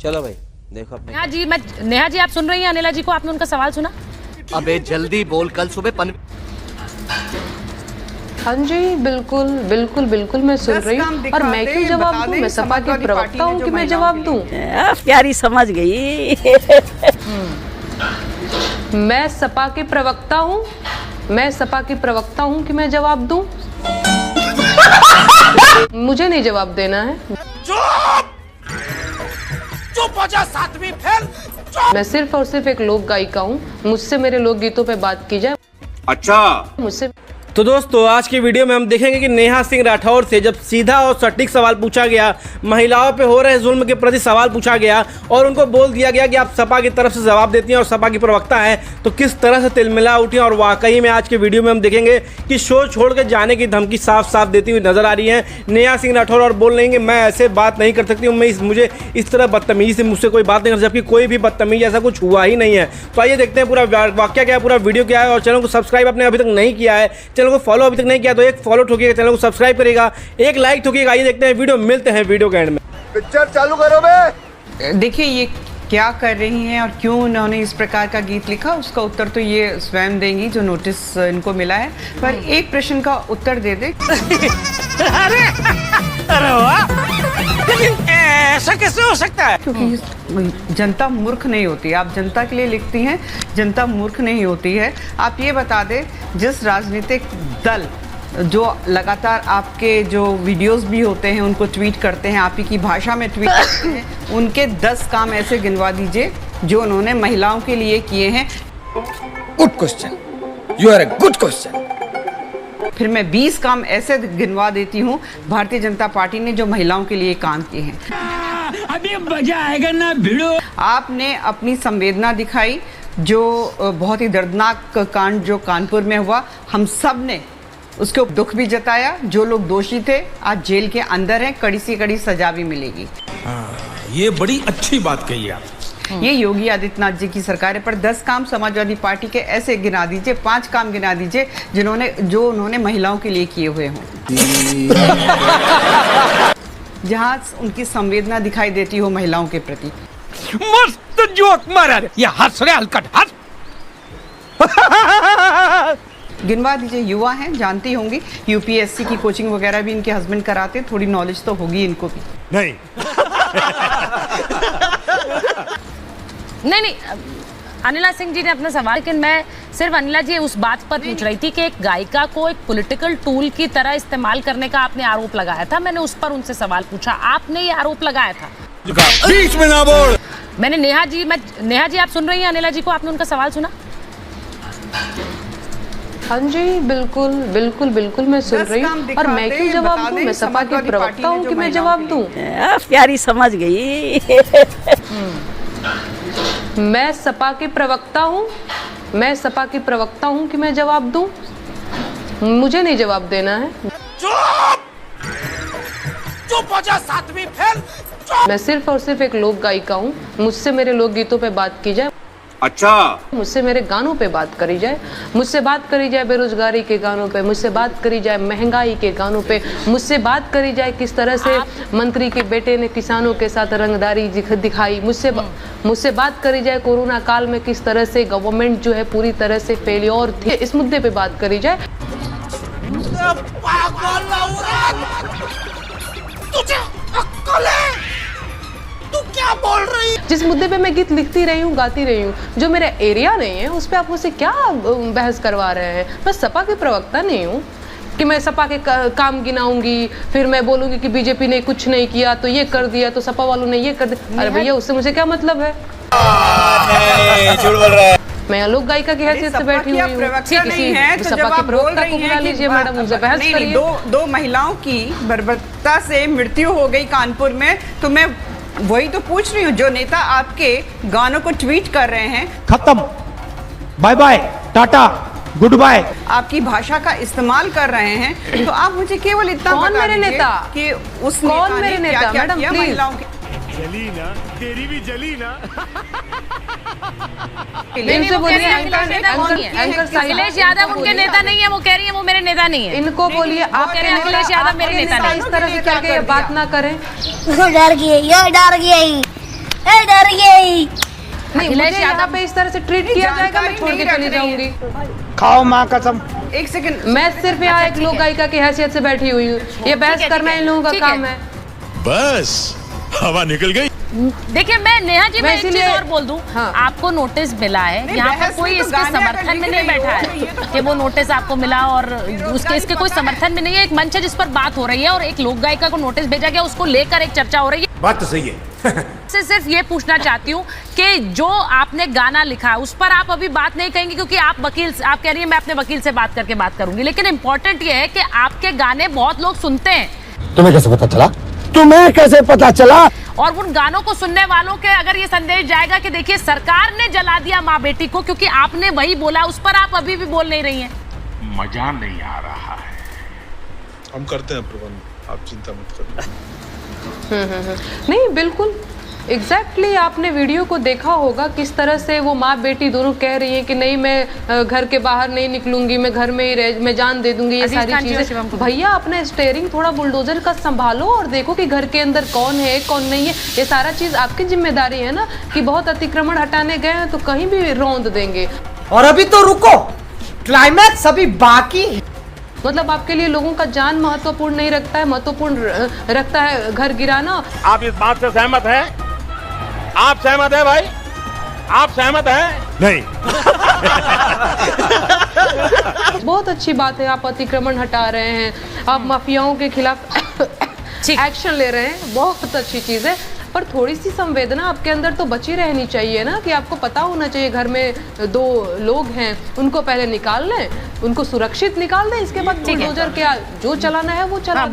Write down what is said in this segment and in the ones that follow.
चलो भाई देखो अपने। नेहा जी आप सुन रही हैं अनिला जी को? आपने उनका सवाल सुना? अबे जल्दी बोल, कल सुबह हाँ जी बिल्कुल बिल्कुल बिल्कुल मैं सुन रही हूँ। और मैं क्यों जवाब दूँ? मैं सपा की प्रवक्ता हूँ कि मैं जवाब दूँ? प्यारी समझ गई। मैं सपा की प्रवक्ता हूँ, मैं सपा की प्रवक्ता हूँ कि मैं जवाब दूँ? मुझे नहीं जवाब देना है। चुप हो जा, सातवीं फेल। मैं सिर्फ और सिर्फ एक लोक गायिका हूँ। मुझसे मेरे लोकगीतों पे बात की जाए। अच्छा मुझसे तो दोस्तों आज की वीडियो में हम देखेंगे कि नेहा सिंह राठौर से जब सीधा और सटीक सवाल पूछा गया, महिलाओं पे हो रहे जुल्म के प्रति सवाल पूछा गया और उनको बोल दिया गया कि आप सपा की तरफ से जवाब देती हैं और सपा की प्रवक्ता हैं, तो किस तरह से तिलमिला उठी। और वाकई में आज के वीडियो में हम देखेंगे कि शो छोड़ कर जाने की धमकी साफ साफ देती हुई नजर आ रही है नेहा सिंह राठौर और बोल रही हैं कि मैं ऐसे बात नहीं कर सकती हूँ, मुझे इस तरह बदतमीजी से मुझसे कोई बात नहीं कर, जबकि कोई भी बदतमीजी ऐसा कुछ हुआ ही नहीं है। तो आइए देखते हैं पूरा वाक्य क्या है, पूरा वीडियो क्या है। और चैनल को सब्सक्राइब आपने अभी तक नहीं किया है, चैनल को फॉलो अभी तक नहीं किया तो एक फॉलो ठोकिएगा, चैनल को सब्सक्राइब करेगा, एक लाइक ठोकिएगा। आइए देखते हैं वीडियो, मिलते हैं वीडियो के एंड में। पिक्चर चालू करो बे। देखिए ये क्या कर रही हैं और क्यों उन्होंने इस प्रकार का गीत लिखा, उसका उत्तर तो ये स्वयं देंगी जो नोटिस इनको मिला है। पर एक प्रश्न का उत्तर दे दे। अरे वाह, ऐसा कैसे हो सकता है? क्योंकि जनता मूर्ख नहीं होती। आप जनता के लिए लिखती हैं, जनता मूर्ख नहीं होती है। आप ये बता दें, जिस राजनीतिक दल जो लगातार आपके जो वीडियोस भी होते हैं उनको ट्वीट करते हैं, आप ही की भाषा में ट्वीट करते हैं, उनके 10 काम ऐसे गिनवा दीजिए जो उन्होंने महिलाओं के लिए किए हैं। Good question, you are a good question. फिर मैं 20 काम ऐसे गिनवा देती हूँ भारतीय जनता पार्टी ने जो महिलाओं के लिए काम किए हैं। अभी मजा आएगा ना भिड़ो। आपने अपनी संवेदना दिखाई, जो बहुत ही दर्दनाक कांड जो कानपुर में हुआ, हम सब ने उसके ऊपर दुख भी जताया। जो लोग दोषी थे आज जेल के अंदर हैं, कड़ी से कड़ी सजा भी मिलेगी। ये बड़ी अच्छी बात कही आप। ये योगी आदित्यनाथ जी की सरकार है। पर 10 काम समाजवादी पार्टी के ऐसे गिना दीजिए, 5 काम गिना दीजिए जो उन्होंने महिलाओं के लिए किए हुए हों, जहां उनकी संवेदना दिखाई देती हो महिलाओं के प्रति। मस्त जोक मारा, ये हंस रहे हलकट हंस। गिनवा दीजिए। युवा हैं, जानती होंगी, यूपीएससी की कोचिंग वगैरह भी इनके हस्बैंड कराते, थोड़ी नॉलेज तो होगी इनको भी। नहीं नहीं अनिला सिंह जी ने अपना सवाल, लेकिन मैं सिर्फ अनिला जी उस बात पर पूछ रही थी कि एक गायिका को एक पॉलिटिकल टूल की तरह इस्तेमाल करने का आपने आरोप लगाया था। मैंने उस पर उनसे सवाल पूछा, आपने ये आरोप लगाया था। बीच में ना बोल। मैंने नेहा जी आप सुन रही हैं अनिला जी को? आपने उनका सवाल सुना? हाँ जी बिल्कुल बिल्कुल बिल्कुल मैं सुन रही हूँ। और मैं क्यों जवाब दूँ? मैं सपा की प्रवक्ता हूँ कि मैं जवाब दूँ? प्यारी समझ गई। मैं सपा की प्रवक्ता हूँ, मैं सपा की प्रवक्ता हूँ कि मैं जवाब दूँ? मुझे नहीं जवाब देना है। चुप हो जा, सातवीं फेल। मैं सिर्फ और सिर्फ एक लोक गायिका हूँ। मुझसे मेरे लोकगीतों पे बात की जाए। अच्छा, मुझसे मेरे गानों पे बात करी जाए, मुझसे बात करी जाए बेरोजगारी के गानों पे, मुझसे बात करी जाए महंगाई के गानों पे, मुझसे बात करी जाए किस तरह से मंत्री के बेटे ने किसानों के साथ रंगदारी दिखाई, मुझसे बात करी जाए कोरोना काल में किस तरह से गवर्नमेंट जो है पूरी तरह से फेल्योर थी, इस मुद्दे पे बात करी जाए। तुझे अक्ल है? तू क्या बोल रही? जिस मुद्दे पे मैं गीत लिखती रही हूँ, गाती रही हूँ, जो मेरा एरिया नहीं है, उस पे आप मुझसे क्या बहस करवा रहे हैं? मैं सपा की प्रवक्ता नहीं हूँ कि मैं सपा के काम गिनाऊंगी, फिर मैं बोलूंगी कि बीजेपी ने कुछ नहीं किया तो ये कर दिया, तो सपा वालों ने ये कर दिया। अरे भैया उससे मुझे क्या मतलब है? झूठ बोल रहा है। मैं लोक गायिका की हैसियत से बैठी हुई हूँ। किसी सपा की प्रवक्ता को बुला लीजिए मैडम, उनसे बहस करिए। दो महिलाओं की बर्बरता से मृत्यु हो गई कानपुर में, तो मैं वही तो पूछ रही हूँ। जो नेता आपके गानों को ट्वीट कर रहे हैं, खत्म, bye bye, tata, good bye, आपकी भाषा का इस्तेमाल कर रहे हैं, तो आप मुझे केवल इतना कौन बता मेरे दीजिए नेता? कि उस कौन नेता मेरे ने नेता? क्या-क्या मैडम, किया प्लीज। महिलाओं के। जली ना, तेरी भी जली ना। इनसे बोलिए अखिलेश यादव उनके नेता नहीं है, वो कह रही है वो मेरे नेता नहीं है। इनको बोलिए आप कह रहे हैं अखिलेश यादव मेरे नेता नहीं। इस तरह से करके बात ना करें। डर गई, ये डर गई। ए मैं डर गई। नहीं, मुझे यहाँ पे इस तरह से ट्रीट किया जाएगा, मैं छोड़ के चली जाऊंगी। खाओ माँ कसम। एक सेकंड, मैं सिर्फ यहाँ एक लोक गायिका की हैसियत से बैठी हुई हूँ। ये बहस करना इन लोगों का काम है। बस हवा निकल गई। देखिए मैं नेहा जी मैं एक चीज इसीलिए- और बोल दूं, हाँ। आपको नोटिस मिला है, यहाँ पर बहस कोई में तो इसके गाने समर्थन अगर में लिख नहीं रही बैठा हो, तो ये तो है कि वो नोटिस आपको मिला और उसके इसके कोई समर्थन में नहीं है। एक मंच है जिस पर बात हो रही है और एक लोक गायिका को नोटिस भेजा गया, उसको लेकर एक चर्चा हो रही है। बात तो सही है। से सिर्फ ये पूछना चाहती हूँ कि जो आपने गाना लिखा उस पर आप अभी बात नहीं कहेंगे क्योंकि आप वकील, आप कह रही है मैं अपने वकील से बात करके बात करूंगी, लेकिन इंपॉर्टेंट ये है कि आपके गाने बहुत लोग सुनते हैं। तुम्हें कैसे पता चला? तुम्हें कैसे पता चला? और उन गानों को सुनने वालों के अगर ये संदेश जाएगा कि देखिए सरकार ने जला दिया माँ बेटी को क्योंकि आपने वही बोला, उस पर आप अभी भी बोल नहीं रही हैं। मजा नहीं आ रहा है। हम करते हैं प्रबंध, आप चिंता मत करिए। नहीं, बिल्कुल एग्जैक्टली आपने वीडियो को देखा होगा किस तरह से वो माँ बेटी दोनों कह रही हैं कि नहीं मैं घर के बाहर नहीं निकलूंगी, मैं घर में ही रह, मैं जान दे दूंगी, ये सारी चीजें। भैया अपना स्टीयरिंग थोड़ा बुलडोजर का संभालो और देखो कि घर के अंदर कौन है कौन नहीं है। ये सारा चीज आपकी जिम्मेदारी है ना कि बहुत अतिक्रमण हटाने गए हैं तो कहीं भी रौंद देंगे। और अभी तो रुको, क्लाइमैक्स अभी बाकी है। मतलब आपके लिए लोगों का जान महत्वपूर्ण नहीं रखता है, महत्वपूर्ण रखता है घर गिराना। आप इस बात से सहमत हैं? आप सहमत हैं भाई? आप सहमत हैं? नहीं। बहुत अच्छी बात है, आप अतिक्रमण हटा रहे हैं, आप माफियाओं के खिलाफ एक्शन ले रहे हैं, बहुत अच्छी चीज है। पर थोड़ी सी संवेदना आपके अंदर तो बची रहनी चाहिए ना कि आपको पता होना चाहिए घर में दो लोग हैं, उनको पहले निकाल लें, उनको सुरक्षित निकाल दें, इसके बाद बुलडोजर के जो चलाना है वो चला।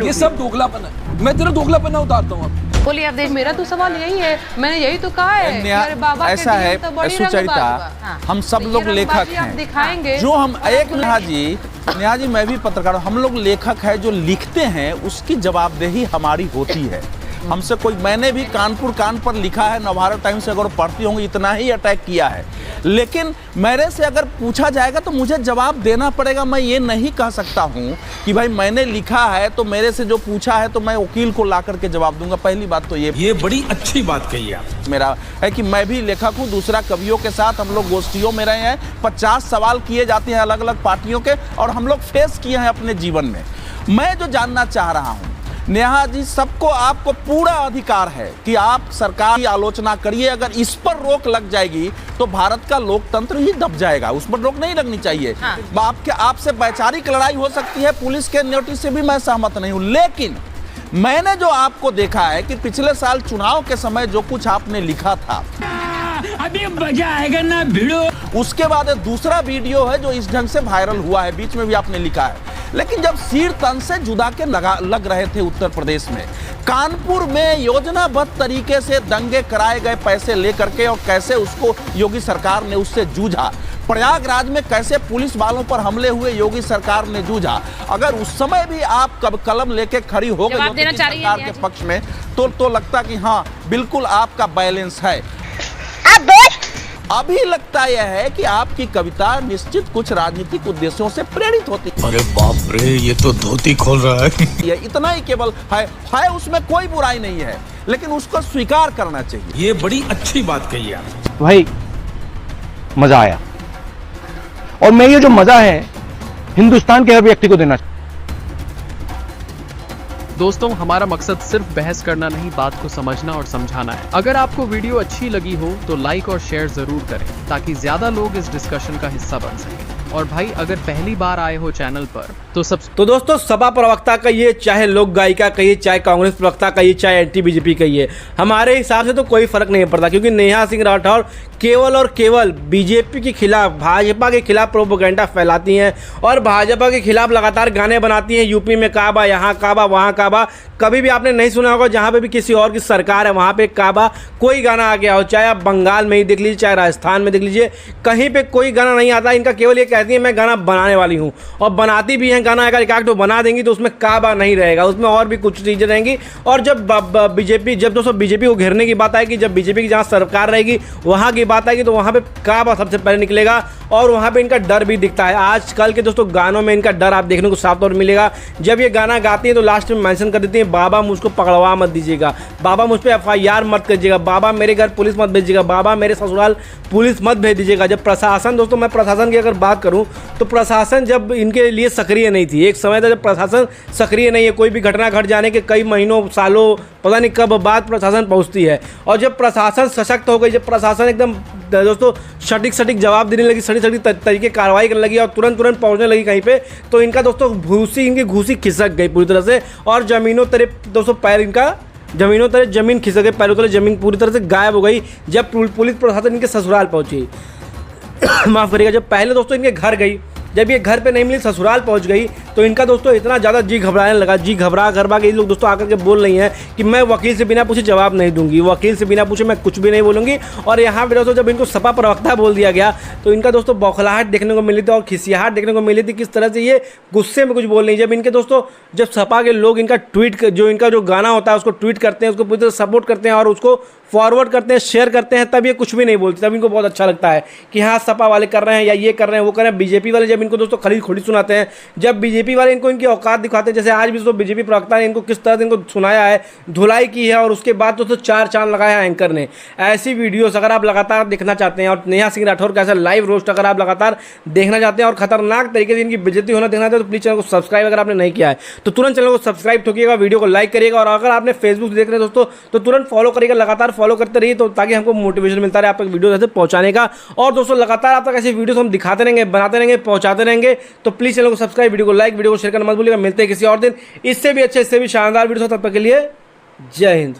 ये सब दोगलापन है, मैं तेरा दोगलापन उतारता हूँ। बोलिए अवधेश। मेरा तो सवाल यही है, मैंने यही तो कहा है कि अरे बाबा ऐसा के है तो बड़ी सुचरिता, रंगबाज बा। हम सब तो ये लोग लेखक रंगबाजी आप हैं दिखाएंगे जो हम एक नेहा जी मैं भी पत्रकार हूं, हम लोग लेखक है जो लिखते हैं उसकी जवाबदेही हमारी होती है। हमसे कोई, मैंने भी कानपुर कान पर लिखा है, नवभारत टाइम्स से अगर पढ़ती होंगी इतना ही अटैक किया है, लेकिन मेरे से अगर पूछा जाएगा तो मुझे जवाब देना पड़ेगा। मैं ये नहीं कह सकता हूँ कि भाई मैंने लिखा है तो मेरे से जो पूछा है तो मैं वकील को ला करके जवाब दूंगा। पहली बात तो ये बड़ी अच्छी बात कही आप। मेरा है कि मैं भी लेखक हूँ, दूसरा कवियों के साथ हम लोग गोष्ठियों में रहे हैं, 50 सवाल किए जाते हैं अलग अलग पार्टियों के और हम लोग फेस किए हैं अपने जीवन में। मैं जो जानना चाह रहा हूँ नेहा जी, सबको आपको पूरा अधिकार है कि आप सरकार की आलोचना करिए, अगर इस पर रोक लग जाएगी तो भारत का लोकतंत्र ही दब जाएगा, उस पर रोक नहीं लगनी चाहिए। हाँ। आपसे वैचारिक लड़ाई हो सकती है, पुलिस के नोटिस से भी मैं सहमत नहीं हूँ, लेकिन मैंने जो आपको देखा है कि पिछले साल चुनाव के समय जो कुछ आपने लिखा था अभी मजा आएगा ना भिड़ो। उसके बाद दूसरा वीडियो है जो इस ढंग से वायरल हुआ है, बीच में भी आपने लिखा है, लेकिन जब सिर तन से जुदा के लग रहे थे उत्तर प्रदेश में, कानपुर में योजनाबद्ध तरीके से दंगे कराए गए पैसे लेकर के और कैसे उसको योगी सरकार ने उससे जूझा, प्रयागराज में कैसे पुलिस वालों पर हमले हुए योगी सरकार ने जूझा, अगर उस समय भी आप कब कलम लेके खड़ी हो गई होती सरकार के पक्ष में तो लगता कि हाँ बिल्कुल आपका बैलेंस है। अभी लगता यह है कि आपकी कविता निश्चित कुछ राजनीतिक उद्देश्यों से प्रेरित होती है। अरे बाप रे, ये तो धोती खोल रहा है। ये इतना ही केवल है, उसमें कोई बुराई नहीं है, लेकिन उसको स्वीकार करना चाहिए। ये बड़ी अच्छी बात कही आप। भाई मजा आया और मैं ये जो मजा है हिंदुस्तान के हर व्यक्ति को देना। दोस्तों, हमारा मकसद सिर्फ बहस करना नहीं, बात को समझना और समझाना है। अगर आपको वीडियो अच्छी लगी हो तो लाइक और शेयर जरूर करें ताकि ज्यादा लोग इस डिस्कशन का हिस्सा बन सकें। और भाई अगर पहली बार आए हो चैनल पर तो दोस्तों, सपा प्रवक्ता कहिए, चाहे लोक गायिका कहिए, चाहे कांग्रेस प्रवक्ता कहिए, चाहे एंटी बीजेपी कहिए, हमारे हिसाब से तो कोई फर्क नहीं पड़ता, क्योंकि नेहा सिंह राठौर केवल और केवल बीजेपी के खिलाफ, भाजपा के खिलाफ प्रोपेगेंडा फैलाती हैं और भाजपा के खिलाफ लगातार गाने बनाती हैं। यूपी में काबा, यहाँ काबा, वहाँ काबा। कभी भी आपने नहीं सुना होगा जहाँ पे भी किसी और की सरकार है वहाँ पे काबा कोई गाना आ गया हो, चाहे आप बंगाल में ही देख लीजिए, चाहे राजस्थान में देख लीजिए, कहीं पे कोई गाना नहीं आता। इनका केवल एक कहती हैं मैं गाना बनाने वाली हूँ, और बनाती भी हैं गाना। अगर एक तो बना देंगी तो उसमें काबा नहीं रहेगा, उसमें और भी कुछ चीज़ें रहेंगी। और जब दोस्तों बीजेपी को घेरने की बात आएगी, जब बीजेपी की जहाँ सरकार रहेगी वहाँ की बात आएगी, तो वहाँ पे काबा सबसे पहले निकलेगा, और वहाँ पे इनका डर भी दिखता है। आजकल के दोस्तों गानों में इनका डर आप देखने को साफ तौर पर मिलेगा। जब ये गाना गाती है तो लास्ट में मेंशन कर देती है, बाबा मुझको पकड़वा मत दीजिएगा, बाबा मुझ पर FIR मत कीजिएगा, बाबा मेरे घर पुलिस मत भेजिएगा, बाबा मेरे ससुराल पुलिस मत भेज दीजिएगा। जब प्रशासन, दोस्तों मैं प्रशासन की अगर बात करूं तो प्रशासन जब इनके लिए सक्रिय नहीं थी, एक समय था जब प्रशासन सक्रिय नहीं है, कोई भी घटना घट जाने के कई महीनों सालों पता नहीं कब बाद प्रशासन पहुंचती है। और जब प्रशासन सशक्त हो गई, जब प्रशासन एकदम दोस्तों सटीक जवाब देने लगी, सटीक तरीके कार्रवाई करने लगी और तुरंत पहुंचने लगी कहीं पे, तो इनका दोस्तों इनकी घूसी खिसक गई पूरी तरह से, और जमीनों तले दोस्तों पैर इनका जमीनों तले जमीन खिसक गई, पैरों तले जमीन पूरी तरह से गायब हो गई जब पुलिस प्रशासन इनके ससुराल पहुंची। माफ़ करिएगा, जब पहले दोस्तों इनके घर गई, जब ये घर पे नहीं मिली ससुराल पहुंच गई, तो इनका दोस्तों इतना ज़्यादा जी घबराने लगा, जी घबरा के ये लोग दोस्तों आकर के बोल रही हैं कि मैं वकील से बिना पूछे जवाब नहीं दूंगी, वकील से बिना पूछे मैं कुछ भी नहीं बोलूँगी। और यहाँ पे दोस्तों जब इनको सपा प्रवक्ता बोल दिया गया तो इनका दोस्तों बौखलाहट देखने को मिली थी और खिसियाहट देखने को मिली थी, किस तरह से ये गुस्से में कुछ बोल रही। जब इनके दोस्तों जब सपा के लोग इनका इनका जो गाना होता है उसको ट्वीट करते हैं, उसको पूरी तरह सपोर्ट करते हैं और उसको फॉरवर्ड करते हैं, शेयर करते हैं, तब ये कुछ भी नहीं बोलते, तब इनको बहुत अच्छा लगता है कि हाँ सपा वाले कर रहे हैं या ये कर रहे हैं वो कर रहे हैं। बीजेपी वाले जब इनको दोस्तों खली खोटी सुनाते हैं, जब बीजेपी वाले इनको इनकी औकात दिखाते हैं, जैसे आज भी दोस्तों बीजेपी प्रवक्ता ने इनको किस तरह से इनको सुनाया है, धुलाई की है और उसके बाद दोस्तों 4 चांद लगाया है एंकर ने। ऐसी वीडियोस अगर आप लगातार देखना चाहते हैं और नेहा सिंह राठौर का ऐसा लाइव रोस्ट अगर आप लगातार देखना चाहते हैं और खतरनाक तरीके से इनकी बेइज्जती होना देखना चाहते हैं तो प्लीज़ चैनल को सब्सक्राइब अगर आपने नहीं किया है तो तुरंत चैनल को सब्सक्राइब ठोकिएगा, वीडियो को लाइक करिएगा, और अगर आपने फेसबुक देख रहे हैं दोस्तों तो तुरंत फॉलो करिएगा, लगातार फॉलो करते रहिए तो ताकि हमको मोटिवेशन मिलता रहे आप तक वीडियो ऐसे पहुंचाने का। और दोस्तों लगातार आप तक ऐसी वीडियोस हम दिखाते रहेंगे, बनाते रहेंगे, पहुंचाते रहेंगे, तो प्लीज़ चैनल को सब्सक्राइब, वीडियो को लाइक, वीडियो को शेयर करना मत भूलिएगा। मिलते हैं किसी और दिन इससे भी अच्छे, इससे भी शानदार वीडियो, तब तक के लिए जय हिंद।